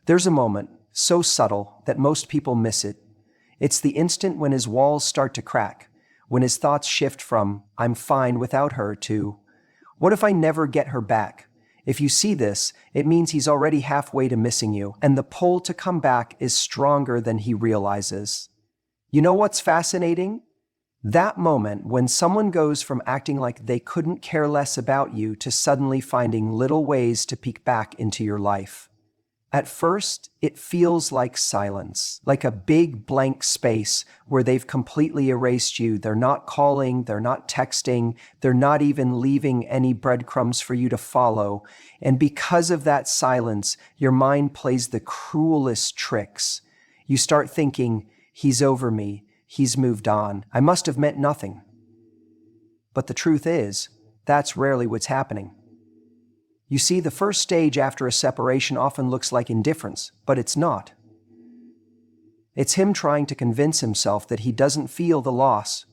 There's a moment, so subtle that most people miss it. It's the instant when his walls start to crack, when his thoughts shift from, "I'm fine without her," to, "What if I never get her back?" If you see this, it means he's already halfway to missing you, and the pull to come back is stronger than he realizes. You know what's fascinating? That moment when someone goes from acting like they couldn't care less about you to suddenly finding little ways to peek back into your life. At first, it feels like silence, like a big blank space where they've completely erased you. They're not calling, they're not texting, they're not even leaving any breadcrumbs for you to follow. And because of that silence, your mind plays the cruelest tricks. You start thinking, "He's over me, he's moved on, I must have meant nothing." But the truth is, that's rarely what's happening. You see, the first stage after a separation often looks like indifference, but it's not. It's him trying to convince himself that he doesn't feel the loss.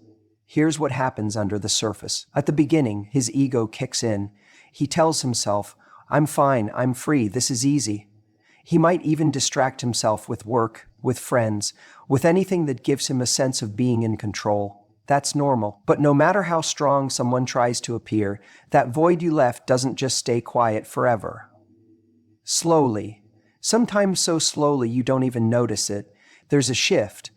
Here's what happens under the surface. At the beginning, his ego kicks in. He tells himself, "I'm fine, I'm free, this is easy." He might even distract himself with work, with friends, with anything that gives him a sense of being in control. That's normal. But no matter how strong someone tries to appear, that void you left doesn't just stay quiet forever. Slowly, sometimes so slowly you don't even notice it, there's a shift.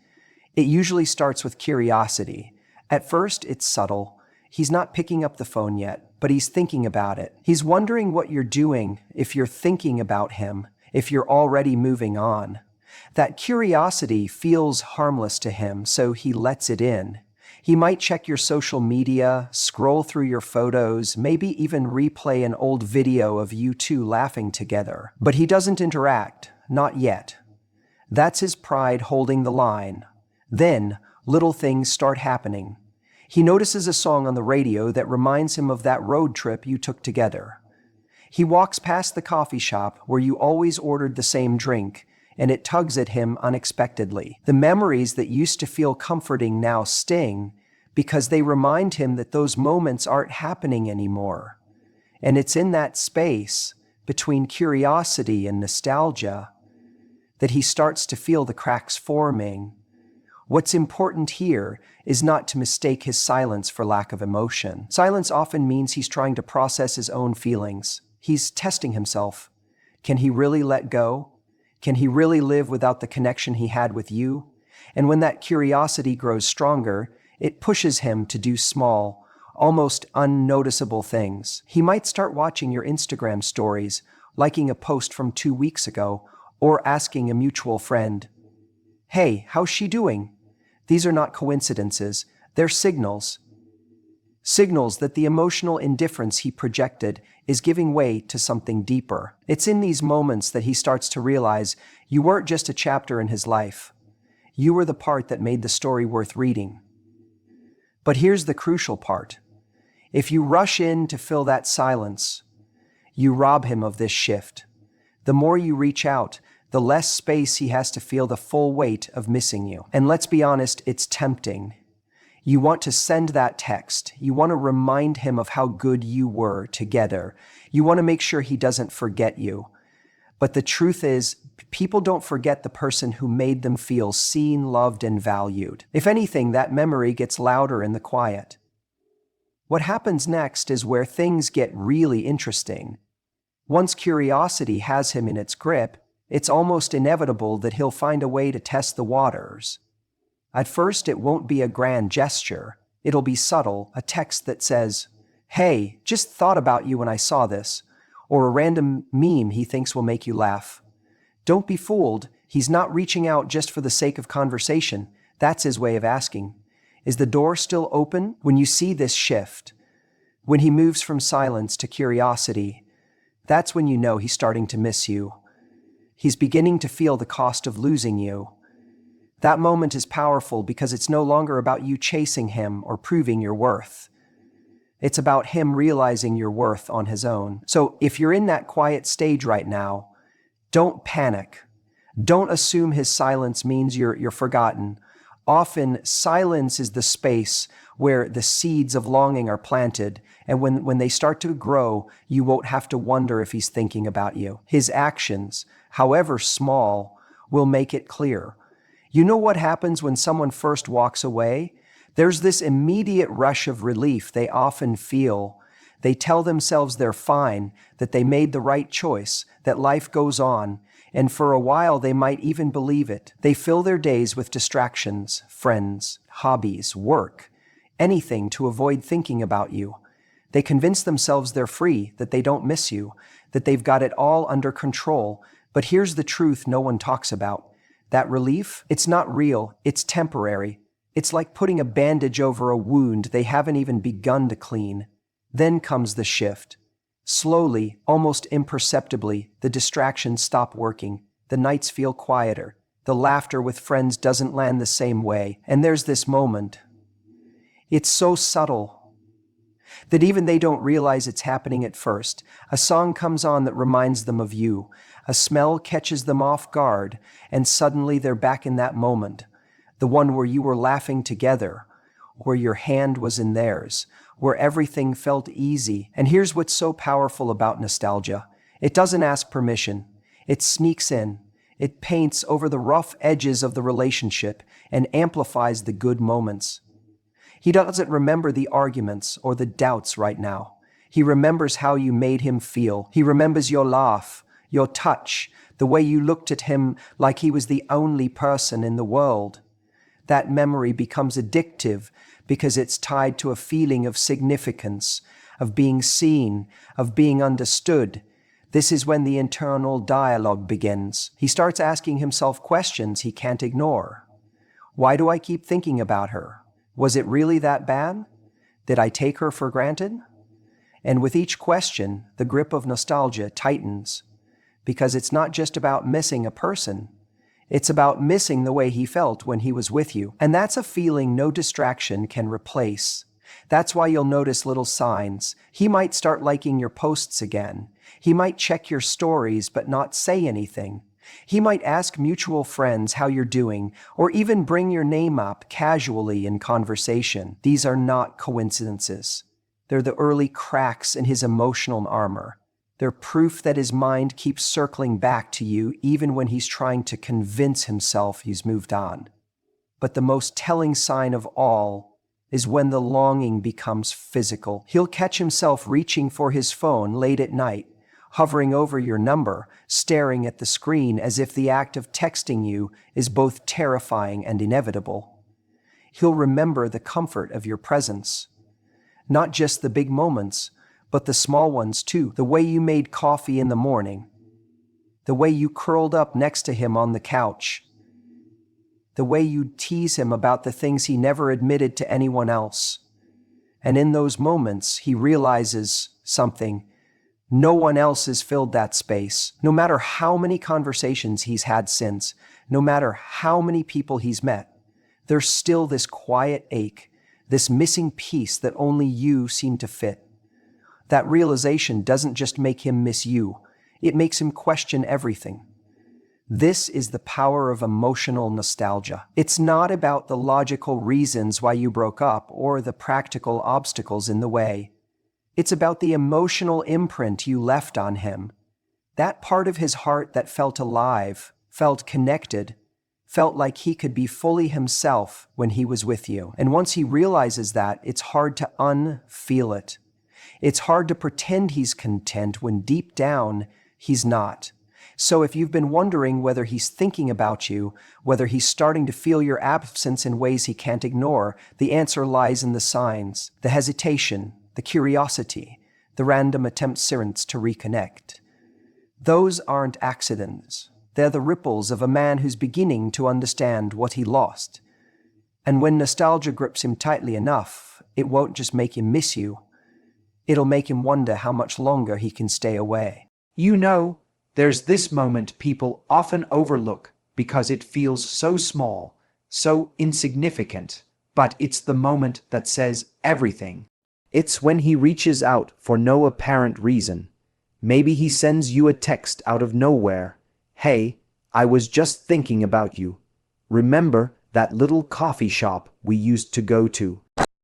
It usually starts with curiosity. At first, it's subtle. He's not picking up the phone yet, but he's thinking about it. He's wondering what you're doing, if you're thinking about him, if you're already moving on. That curiosity feels harmless to him, so he lets it in. He might check your social media, scroll through your photos, maybe even replay an old video of you two laughing together. But he doesn't interact, not yet. That's his pride holding the line. Then, little things start happening. He notices a song on the radio that reminds him of that road trip you took together. He walks past the coffee shop where you always ordered the same drink, and it tugs at him unexpectedly. The memories that used to feel comforting now sting because they remind him that those moments aren't happening anymore. And it's in that space between curiosity and nostalgia that he starts to feel the cracks forming. What's important here is not to mistake his silence for lack of emotion. Silence often means he's trying to process his own feelings. He's testing himself. Can he really let go? Can he really live without the connection he had with you? And when that curiosity grows stronger, it pushes him to do small, almost unnoticeable things. He might start watching your Instagram stories, liking a post from 2 weeks ago, or asking a mutual friend, "Hey, how's she doing?" These are not coincidences, they're signals. Signals that the emotional indifference he projected is giving way to something deeper. It's in these moments that he starts to realize you weren't just a chapter in his life. You were the part that made the story worth reading. But here's the crucial part. If you rush in to fill that silence, you rob him of this shift. The more you reach out, the less space he has to feel the full weight of missing you. And let's be honest, it's tempting. You want to send that text. You want to remind him of how good you were together. You want to make sure he doesn't forget you. But the truth is, people don't forget the person who made them feel seen, loved, and valued. If anything, that memory gets louder in the quiet. What happens next is where things get really interesting. Once curiosity has him in its grip, it's almost inevitable that he'll find a way to test the waters. At first, it won't be a grand gesture. It'll be subtle, a text that says, "Hey, just thought about you when I saw this," or a random meme he thinks will make you laugh. Don't be fooled. He's not reaching out just for the sake of conversation. That's his way of asking, "Is the door still open?" When you see this shift, when he moves from silence to curiosity, that's when you know he's starting to miss you. He's beginning to feel the cost of losing you. That moment is powerful because it's no longer about you chasing him or proving your worth. It's about him realizing your worth on his own. So if you're in that quiet stage right now, don't panic. Don't assume his silence means you're forgotten. Often, silence is the space where the seeds of longing are planted, and when they start to grow, you won't have to wonder if he's thinking about you. His actions, however small, will make it clear. You know what happens when someone first walks away? There's this immediate rush of relief they often feel. They tell themselves they're fine, that they made the right choice, that life goes on, and for a while they might even believe it. They fill their days with distractions, friends, hobbies, work, anything to avoid thinking about you. They convince themselves they're free, that they don't miss you, that they've got it all under control. But here's the truth no one talks about. That relief, it's not real, it's temporary. It's like putting a bandage over a wound they haven't even begun to clean. Then comes the shift. Slowly, almost imperceptibly, the distractions stop working. The nights feel quieter. The laughter with friends doesn't land the same way. And there's this moment. It's so subtle that even they don't realize it's happening at first. A song comes on that reminds them of you. A smell catches them off guard, and suddenly they're back in that moment. The one where you were laughing together, where your hand was in theirs, where everything felt easy. And here's what's so powerful about nostalgia. It doesn't ask permission. It sneaks in. It paints over the rough edges of the relationship and amplifies the good moments. He doesn't remember the arguments or the doubts right now. He remembers how you made him feel. He remembers your laugh, your touch, the way you looked at him like he was the only person in the world. That memory becomes addictive because it's tied to a feeling of significance, of being seen, of being understood. This is when the internal dialogue begins. He starts asking himself questions he can't ignore. Why do I keep thinking about her? Was it really that bad? Did I take her for granted? And with each question, the grip of nostalgia tightens, because it's not just about missing a person. It's about missing the way he felt when he was with you. And that's a feeling no distraction can replace. That's why you'll notice little signs. He might start liking your posts again. He might check your stories but not say anything. He might ask mutual friends how you're doing, or even bring your name up casually in conversation. These are not coincidences. They're the early cracks in his emotional armor. They're proof that his mind keeps circling back to you even when he's trying to convince himself he's moved on. But the most telling sign of all is when the longing becomes physical. He'll catch himself reaching for his phone late at night, hovering over your number, staring at the screen as if the act of texting you is both terrifying and inevitable. He'll remember the comfort of your presence. Not just the big moments, but the small ones too. The way you made coffee in the morning. The way you curled up next to him on the couch. The way you tease him about the things he never admitted to anyone else. And in those moments, he realizes something. No one else has filled that space. No matter how many conversations he's had since, no matter how many people he's met, there's still this quiet ache, this missing piece that only you seem to fit. That realization doesn't just make him miss you, it makes him question everything. This is the power of emotional nostalgia. It's not about the logical reasons why you broke up or the practical obstacles in the way. It's about the emotional imprint you left on him. That part of his heart that felt alive, felt connected, felt like he could be fully himself when he was with you. And once he realizes that, it's hard to unfeel it. It's hard to pretend he's content when deep down, he's not. So if you've been wondering whether he's thinking about you, whether he's starting to feel your absence in ways he can't ignore, the answer lies in the signs, the hesitation, the curiosity, the random attempts to reconnect. Those aren't accidents. They're the ripples of a man who's beginning to understand what he lost. And when nostalgia grips him tightly enough, it won't just make him miss you. It'll make him wonder how much longer he can stay away. You know, there's this moment people often overlook because it feels so small, so insignificant, but it's the moment that says everything. It's when he reaches out for no apparent reason. Maybe he sends you a text out of nowhere. Hey, I was just thinking about you. Remember that little coffee shop we used to go to?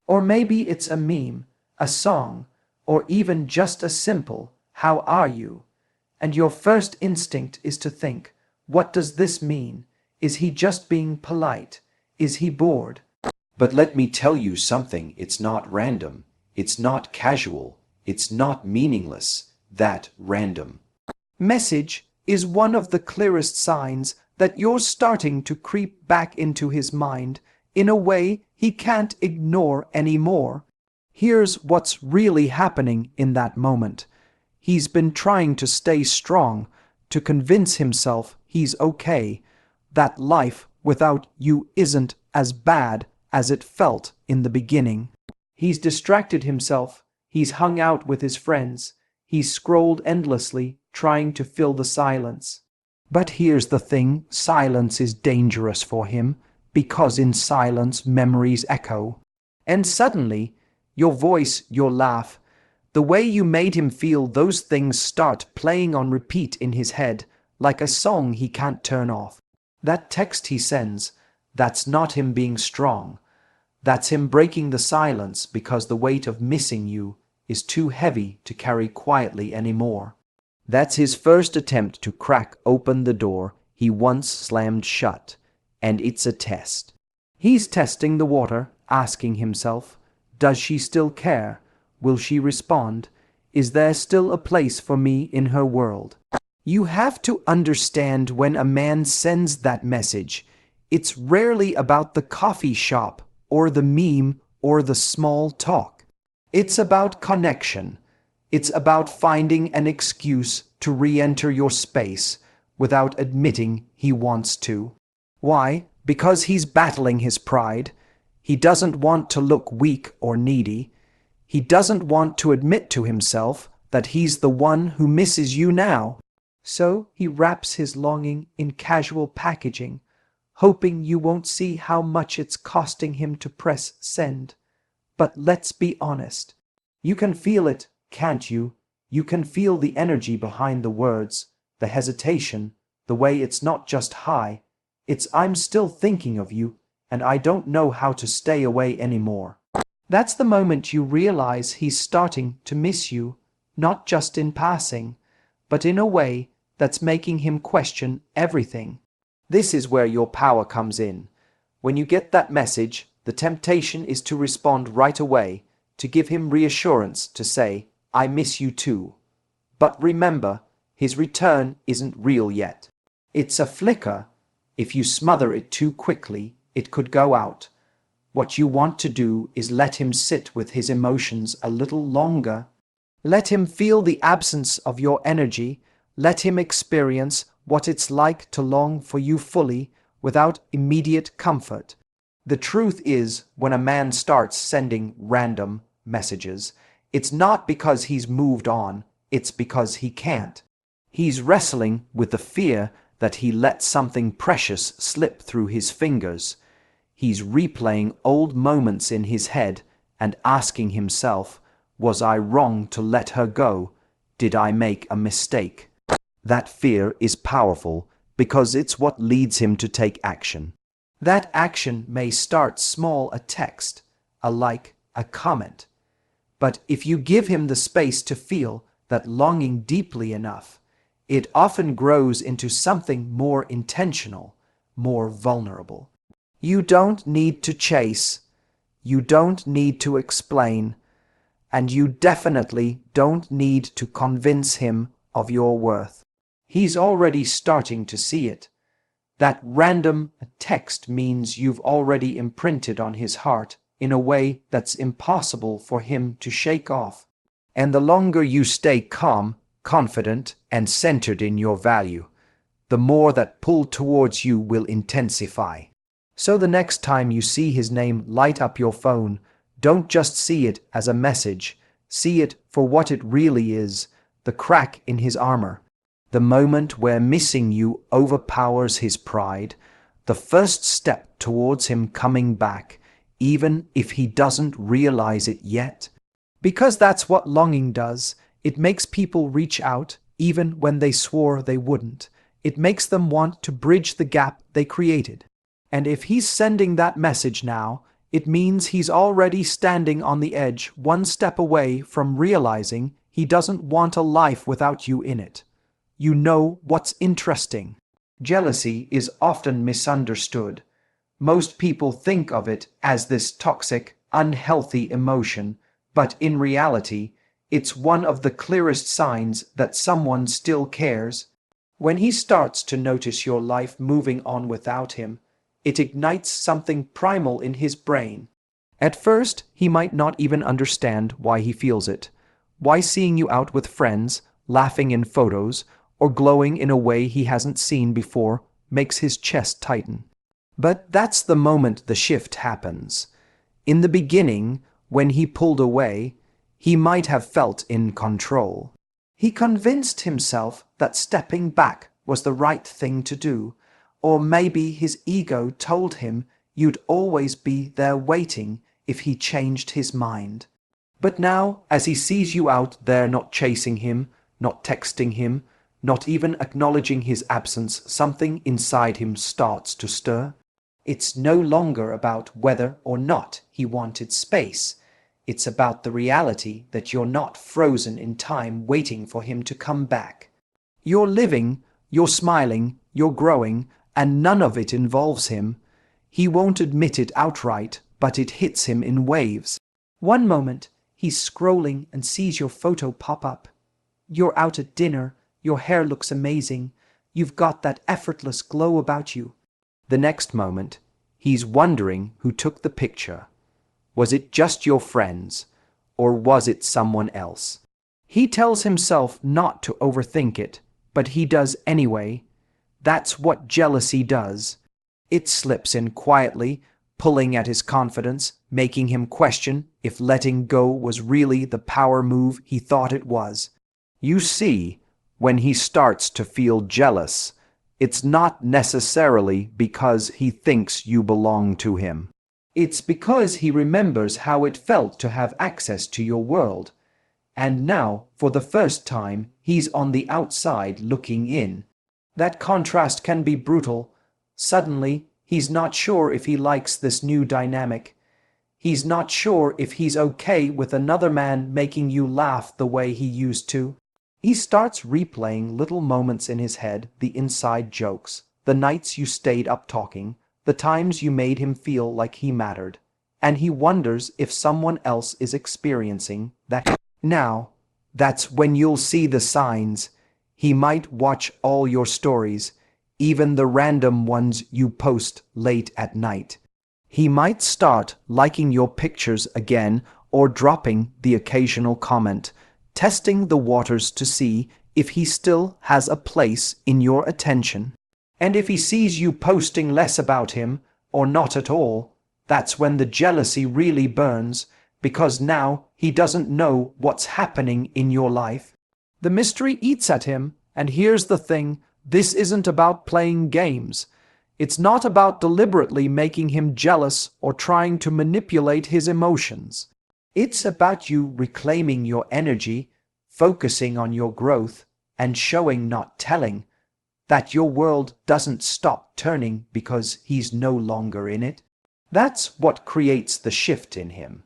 Or maybe it's a meme, a song, or even just a simple, "How are you?" And your first instinct is to think, what does this mean? Is he just being polite? Is he bored? But let me tell you something, it's not random, it's not casual, it's not meaningless, that random Message is one of the clearest signs that you're starting to creep back into his mind in a way he can't ignore anymore. Here's what's really happening in that moment. He's been trying to stay strong, to convince himself he's okay, that life without you isn't as bad as it felt in the beginning. He's distracted himself, he's hung out with his friends, he's scrolled endlessly, trying to fill the silence. But here's the thing, silence is dangerous for him, because in silence memories echo. And suddenly, your voice, your laugh, the way you made him feel, those things start playing on repeat in his head, like a song he can't turn off. That text he sends, that's not him being strong. That's him breaking the silence because the weight of missing you is too heavy to carry quietly anymore. That's his first attempt to crack open the door he once slammed shut, and it's a test. He's testing the water, asking himself, does she still care? Will she respond? Is there still a place for me in her world? You have to understand, when a man sends that message, it's rarely about the coffee shop or the meme or the small talk. It's about connection. It's about finding an excuse to re-enter your space without admitting he wants to. Why? Because he's battling his pride. He doesn't want to look weak or needy. He doesn't want to admit to himself that he's the one who misses you now. So he wraps his longing in casual packaging, hoping you won't see how much it's costing him to press send. But let's be honest. You can feel it, can't you? You can feel the energy behind the words, the hesitation, the way it's not just hi, it's I'm still thinking of you, and I don't know how to stay away anymore. That's the moment you realize he's starting to miss you, not just in passing, but in a way that's making him question everything. This is where your power comes in. When you get that message, the temptation is to respond right away, to give him reassurance, to say, I miss you too. But remember, his return isn't real yet. It's a flicker. If you smother it too quickly, it could go out. What you want to do is let him sit with his emotions a little longer. Let him feel the absence of your energy. Let him experience what it's like to long for you fully without immediate comfort. The truth is, when a man starts sending random messages, it's not because he's moved on, it's because he can't. He's wrestling with the fear that he let something precious slip through his fingers. He's replaying old moments in his head and asking himself, was I wrong to let her go? Did I make a mistake? That fear is powerful because it's what leads him to take action. That action may start small, a text, a like, a comment. But if you give him the space to feel that longing deeply enough, it often grows into something more intentional, more vulnerable. You don't need to chase, you don't need to explain, and you definitely don't need to convince him of your worth. He's already starting to see it. That random text means you've already imprinted on his heart in a way that's impossible for him to shake off. And the longer you stay calm, confident, and centered in your value, the more that pull towards you will intensify. So the next time you see his name light up your phone, don't just see it as a message, see it for what it really is, the crack in his armor. The moment where missing you overpowers his pride, the first step towards him coming back, even if he doesn't realize it yet. Because that's what longing does. It makes people reach out, even when they swore they wouldn't. It makes them want to bridge the gap they created. And if he's sending that message now, it means he's already standing on the edge, one step away from realizing he doesn't want a life without you in it. you know what's interesting. Jealousy is often misunderstood. Most people think of it as this toxic, unhealthy emotion, but in reality, it's one of the clearest signs that someone still cares. When he starts to notice your life moving on without him, it ignites something primal in his brain. At first, he might not even understand why he feels it. Why seeing you out with friends, laughing in photos, or glowing in a way he hasn't seen before makes his chest tighten. But that's the moment the shift happens. In the beginning, when he pulled away, he might have felt in control. He convinced himself that stepping back was the right thing to do, or maybe his ego told him you'd always be there waiting if he changed his mind. But now, as he sees you out there not chasing him, not texting him, not even acknowledging his absence, something inside him starts to stir. It's no longer about whether or not he wanted space. It's about the reality that you're not frozen in time waiting for him to come back. You're living, you're smiling, you're growing, and none of it involves him. He won't admit it outright, but it hits him in waves. One moment, he's scrolling and sees your photo pop up. You're out at dinner, your hair looks amazing, you've got that effortless glow about you. The next moment, he's wondering who took the picture. Was it just your friends, or was it someone else? He tells himself not to overthink it, but he does anyway. That's what jealousy does. It slips in quietly, pulling at his confidence, making him question if letting go was really the power move he thought it was. You see, when he starts to feel jealous, it's not necessarily because he thinks you belong to him. It's because he remembers how it felt to have access to your world. And now, for the first time, he's on the outside looking in. That contrast can be brutal. Suddenly, he's not sure if he likes this new dynamic. He's not sure if he's okay with another man making you laugh the way he used to. He starts replaying little moments in his head, the inside jokes, the nights you stayed up talking, the times you made him feel like he mattered, and he wonders if someone else is experiencing that. Now, that's when you'll see the signs. He might watch all your stories, even the random ones you post late at night. He might start liking your pictures again or dropping the occasional comment, testing the waters to see if he still has a place in your attention. And if he sees you posting less about him, or not at all, that's when the jealousy really burns, because now he doesn't know what's happening in your life. The mystery eats at him, and here's the thing, this isn't about playing games. It's not about deliberately making him jealous or trying to manipulate his emotions. It's about you reclaiming your energy, focusing on your growth, and showing, not telling, that your world doesn't stop turning because he's no longer in it. That's what creates the shift in him.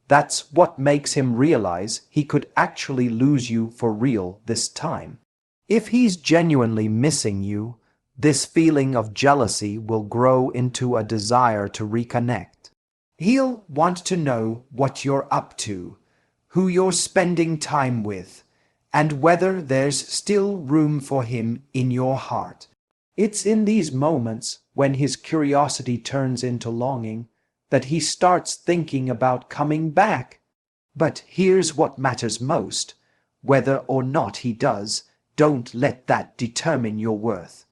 That's what makes him realize he could actually lose you for real this time. If he's genuinely missing you, this feeling of jealousy will grow into a desire to reconnect. He'll want to know what you're up to, who you're spending time with, and whether there's still room for him in your heart. It's in these moments, when his curiosity turns into longing, that he starts thinking about coming back. But here's what matters most. Whether or not he does, don't let that determine your worth.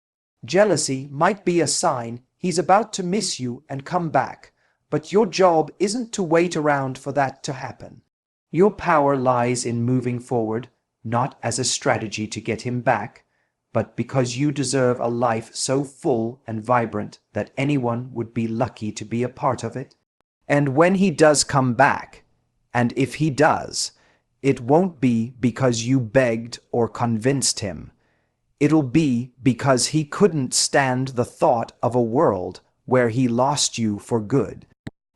Jealousy might be a sign he's about to miss you and come back, but your job isn't to wait around for that to happen. Your power lies in moving forward, not as a strategy to get him back, but because you deserve a life so full and vibrant that anyone would be lucky to be a part of it. And when he does come back, and if he does, it won't be because you begged or convinced him. It'll be because he couldn't stand the thought of a world where he lost you for good.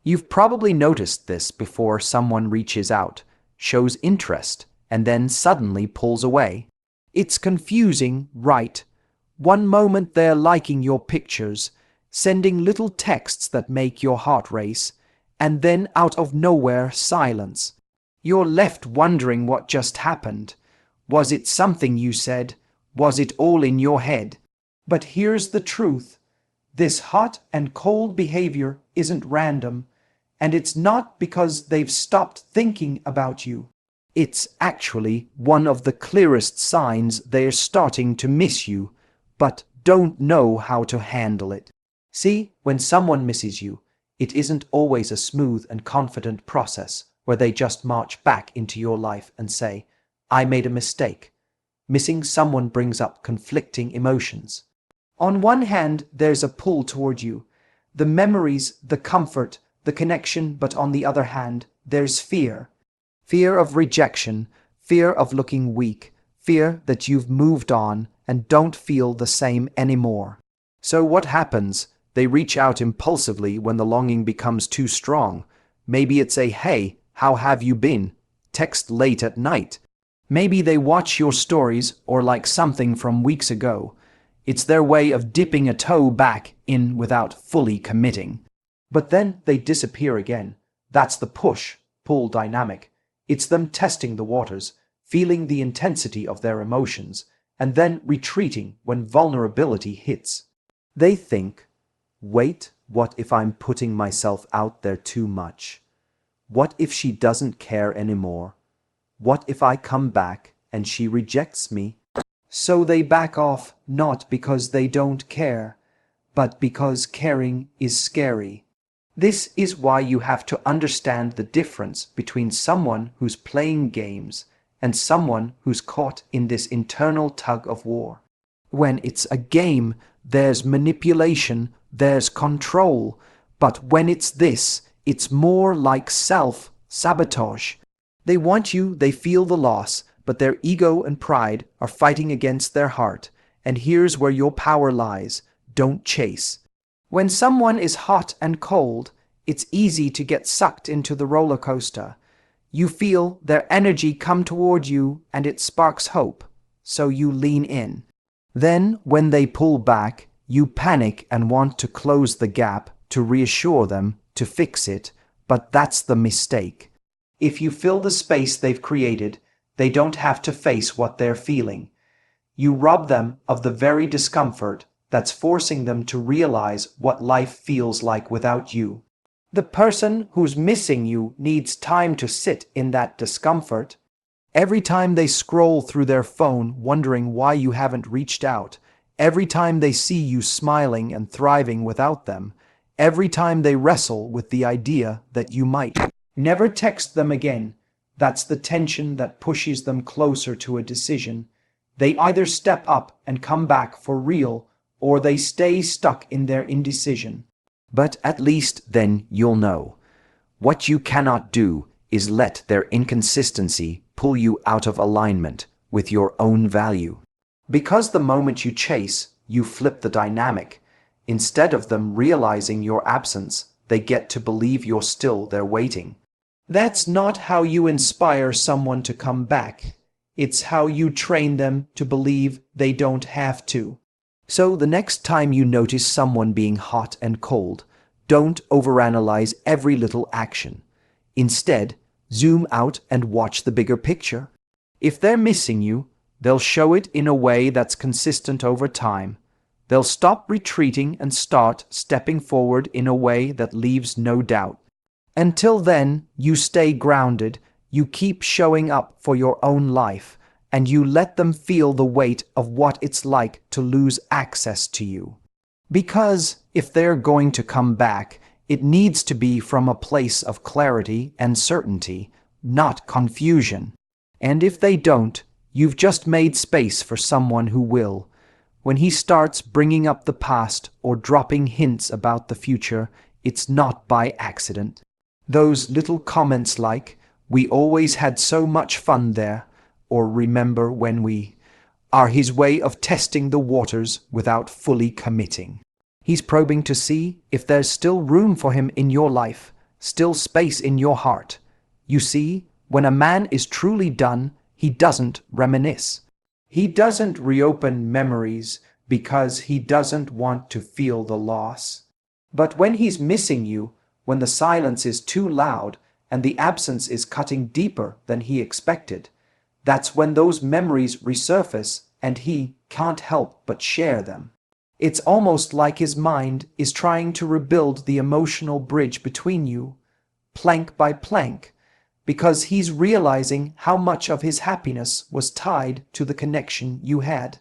You've probably noticed this before someone reaches out, shows interest, and then suddenly pulls away. It's confusing, right? One moment they're liking your pictures, sending little texts that make your heart race, and then out of nowhere, silence. You're left wondering what just happened. Was it something you said? Was it all in your head? But here's the truth. This hot and cold behavior isn't random, and it's not because they've stopped thinking about you. It's actually one of the clearest signs they're starting to miss you, but don't know how to handle it. See, when someone misses you, it isn't always a smooth and confident process where they just march back into your life and say, I made a mistake. Missing someone brings up conflicting emotions. On one hand, there's a pull toward you, the memories, the comfort, the connection, but on the other hand, there's fear. Fear of rejection, fear of looking weak, fear that you've moved on and don't feel the same anymore. So what happens? They reach out impulsively when the longing becomes too strong. Maybe it's a, hey, how have you been? Text late at night. Maybe they watch your stories or like something from weeks ago. It's their way of dipping a toe back in without fully committing. But then they disappear again. That's the push-pull dynamic. It's them testing the waters, feeling the intensity of their emotions, and then retreating when vulnerability hits. They think, wait, what if I'm putting myself out there too much? What if she doesn't care anymore? What if I come back and she rejects me? So they back off not because they don't care, but because caring is scary. This is why you have to understand the difference between someone who's playing games and someone who's caught in this internal tug of war. When it's a game, there's manipulation, there's control, but when it's this, it's more like self-sabotage. They want you, they feel the loss, but their ego and pride are fighting against their heart, and here's where your power lies. Don't chase. When someone is hot and cold, it's easy to get sucked into the roller coaster. You feel their energy come toward you and it sparks hope, so you lean in. Then, when they pull back, you panic and want to close the gap, to reassure them, to fix it, but that's the mistake. If you fill the space they've created, they don't have to face what they're feeling. You rob them of the very discomfort that's forcing them to realize what life feels like without you. The person who's missing you needs time to sit in that discomfort. Every time they scroll through their phone wondering why you haven't reached out, every time they see you smiling and thriving without them, every time they wrestle with the idea that you might never text them again, that's the tension that pushes them closer to a decision. They either step up and come back for real, or they stay stuck in their indecision. But at least then you'll know. What you cannot do is let their inconsistency pull you out of alignment with your own value. Because the moment you chase, you flip the dynamic. Instead of them realizing your absence, they get to believe you're still there waiting. That's not how you inspire someone to come back. It's how you train them to believe they don't have to. So the next time you notice someone being hot and cold, don't overanalyze every little action. Instead, zoom out and watch the bigger picture. If they're missing you, they'll show it in a way that's consistent over time. They'll stop retreating and start stepping forward in a way that leaves no doubt. Until then, you stay grounded, you keep showing up for your own life, and you let them feel the weight of what it's like to lose access to you. Because if they're going to come back, it needs to be from a place of clarity and certainty, not confusion. And if they don't, you've just made space for someone who will. When he starts bringing up the past or dropping hints about the future, it's not by accident. Those little comments like, "We always had so much fun there," or "remember when we," are his way of testing the waters without fully committing. He's probing to see if there's still room for him in your life, still space in your heart. You see, when a man is truly done, he doesn't reminisce. He doesn't reopen memories because he doesn't want to feel the loss. But when he's missing you, when the silence is too loud and the absence is cutting deeper than he expected, that's when those memories resurface and he can't help but share them. It's almost like his mind is trying to rebuild the emotional bridge between you, plank by plank, because he's realizing how much of his happiness was tied to the connection you had.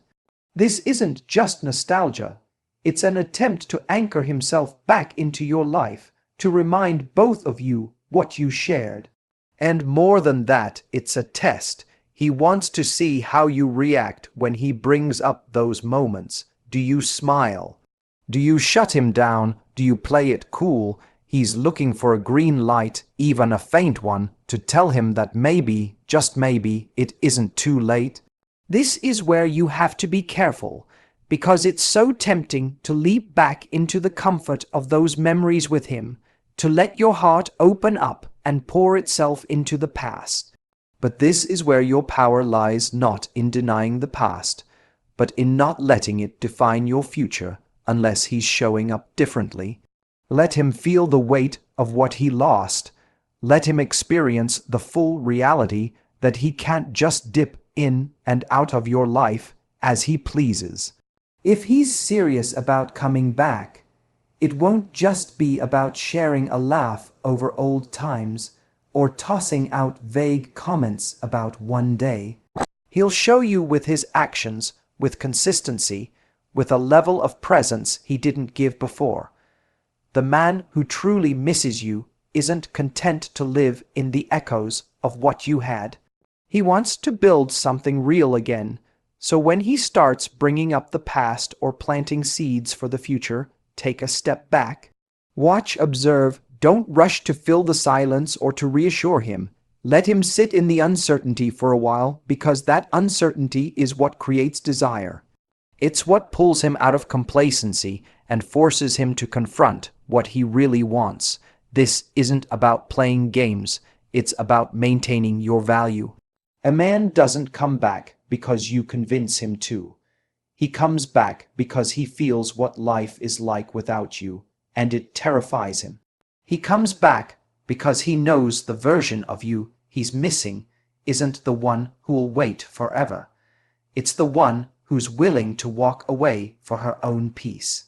This isn't just nostalgia. It's an attempt to anchor himself back into your life, to remind both of you what you shared. And more than that, it's a test. He wants to see how you react when he brings up those moments. Do you smile? Do you shut him down? Do you play it cool? He's looking for a green light, even a faint one, to tell him that maybe, just maybe, it isn't too late. This is where you have to be careful, because it's so tempting to leap back into the comfort of those memories with him, to let your heart open up and pour itself into the past. But this is where your power lies, not in denying the past, but in not letting it define your future unless he's showing up differently. Let him feel the weight of what he lost. Let him experience the full reality that he can't just dip in and out of your life as he pleases. If he's serious about coming back, it won't just be about sharing a laugh over old times or tossing out vague comments about one day. He'll show you with his actions, with consistency, with a level of presence he didn't give before. The man who truly misses you isn't content to live in the echoes of what you had. He wants to build something real again. So when he starts bringing up the past or planting seeds for the future, take a step back. Watch, observe, don't rush to fill the silence or to reassure him. Let him sit in the uncertainty for a while, because that uncertainty is what creates desire. It's what pulls him out of complacency and forces him to confront what he really wants. This isn't about playing games. It's about maintaining your value. A man doesn't come back because you convince him to. He comes back because he feels what life is like without you, and it terrifies him. He comes back because he knows the version of you he's missing isn't the one who'll wait forever. It's the one who's willing to walk away for her own peace.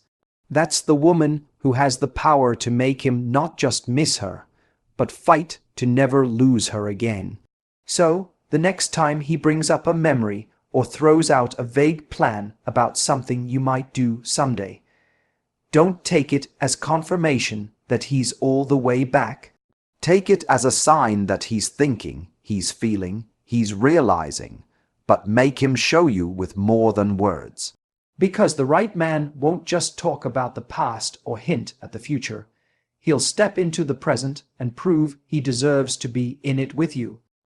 That's the woman who has the power to make him not just miss her, but fight to never lose her again. So, the next time he brings up a memory or throws out a vague plan about something you might do someday, don't take it as confirmation that he's all the way back. Take it as a sign that he's thinking, he's feeling, he's realizing, but make him show you with more than words. Because the right man won't just talk about the past or hint at the future. He'll step into the present and prove he deserves to be in it with you.